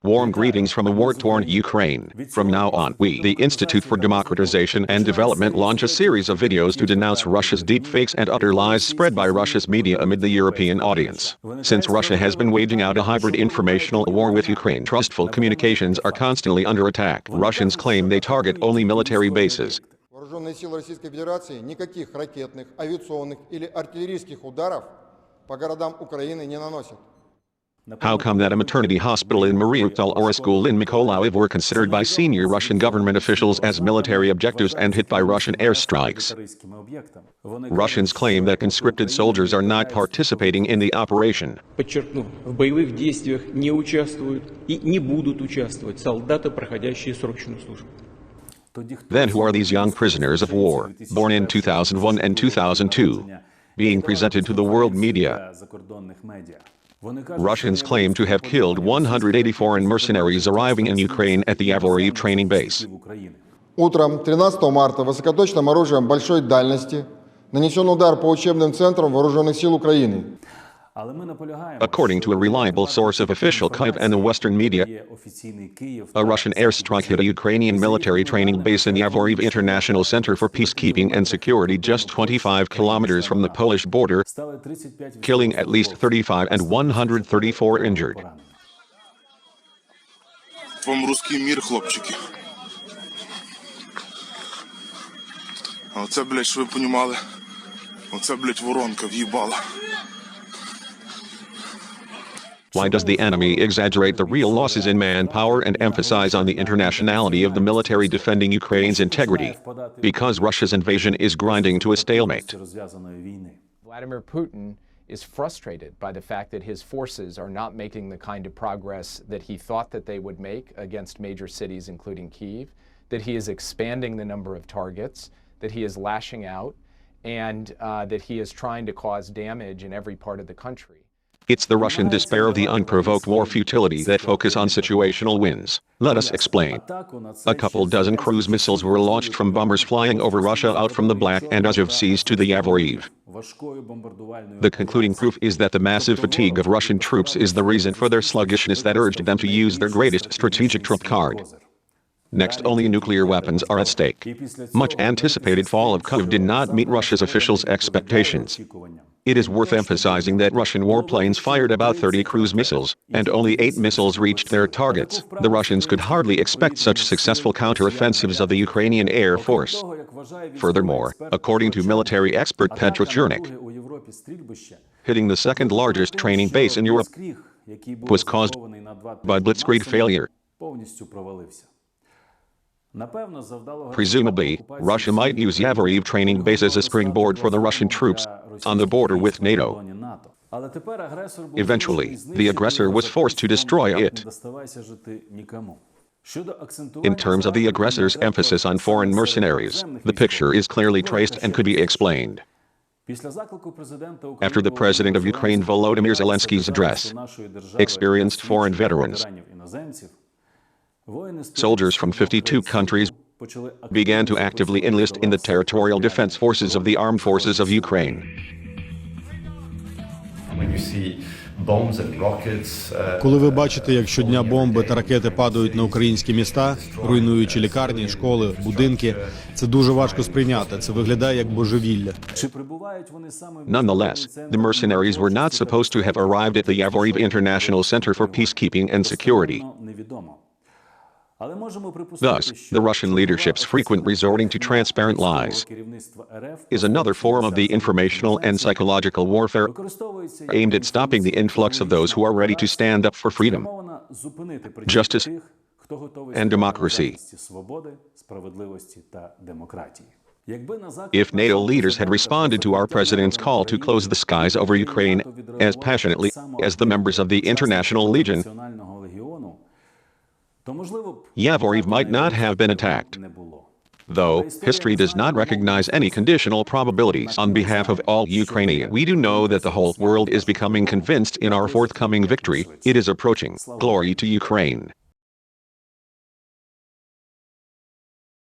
Warm greetings from a war-torn Ukraine. From now on, we, the Institute for Democratization and Development, launch a series of videos to denounce Russia's deepfakes and utter lies spread by Russia's media amid the European audience. Since Russia has been waging out a hybrid informational war with Ukraine, trustful communications are constantly under attack. Russians claim they target only military bases. Вооруженные силы Российской Федерации никаких ракетных, авиационных или артиллерийских ударов по городам Украины не наносят. How come that a maternity hospital in Mariupol or a school in Mykolaiv were considered by senior Russian government officials as military objectives and hit by Russian airstrikes? Russians claim that conscripted soldiers are not participating in the operation. Подчеркну, в боевых действиях не участвуют и не будут участвовать солдаты, проходящие срочную службу. Then who are these young prisoners of war, born in 2001 and 2002, being presented to the world media? Russians claim to have killed 180 foreign mercenaries arriving in Ukraine at the Yavoriv training base. Утром 13 марта высокоточным оружием большой дальности нанесен удар по учебным центрам вооруженных сил Украины. According to a reliable source of official Kyiv and the Western media, a Russian airstrike hit a Ukrainian military training base in Yavoriv International Center for Peacekeeping and Security just 25 kilometers from the Polish border, killing at least 35 and 134 injured. Вам русский мир, хлопчики. А оце, блядь, що ви понімали? Оце, блядь, воронка в'їбала. Why does the enemy exaggerate the real losses in manpower and emphasize on the internationality of the military defending Ukraine's integrity? Because Russia's invasion is grinding to a stalemate. Vladimir Putin is frustrated by the fact that his forces are not making the kind of progress that he thought that they would make against major cities, including Kyiv, that he is expanding the number of targets, that he is lashing out, and that he is trying to cause damage in every part of the country. It's the Russian despair of the unprovoked war futility that focus on situational wins. Let us explain. A couple dozen cruise missiles were launched from bombers flying over Russia out from the Black and Azov seas to the Yavoriv. The concluding proof is that the massive fatigue of Russian troops is the reason for their sluggishness that urged them to use their greatest strategic trump card. Next, only nuclear weapons are at stake. Much anticipated fall of Kyiv did not meet Russia's officials' expectations. It is worth emphasizing that Russian warplanes fired about 30 cruise missiles, and only 8 missiles reached their targets. The Russians could hardly expect such successful counteroffensives of the Ukrainian Air Force. Furthermore, according to military expert patriots, hitting the second largest training base in Europe was caused by blitzkrieg failure. Presumably, Russia might use Yavoriv training base as a springboard for the Russian troops on the border with NATO. Eventually, the aggressor was forced to destroy it. In terms of the aggressor's emphasis on foreign mercenaries, the picture is clearly traced and could be explained. After the President of Ukraine Volodymyr Zelensky's address, experienced foreign veterans, soldiers from 52 countries began to actively enlist in the territorial defense forces of the armed forces of Ukraine. Коли ви бачите, як щодня бомби та ракети падають на українські міста, руйнуючи лікарні, школи, будинки, це дуже важко сприйняти. Це виглядає як божевілля. Nonetheless, the mercenaries were not supposed to have arrived at the Yavoriv International Center for Peacekeeping and Security. Thus, the Russian leadership's frequent resorting to transparent lies is another form of the informational and psychological warfare aimed at stopping the influx of those who are ready to stand up for freedom, justice, and democracy. If NATO leaders had responded to our president's call to close the skies over Ukraine as passionately as the members of the International Legion, Yavoriv might not have been attacked. Though history does not recognize any conditional probabilities on behalf of all Ukrainians, we do know that the whole world is becoming convinced in our forthcoming victory. It is approaching. Glory to Ukraine.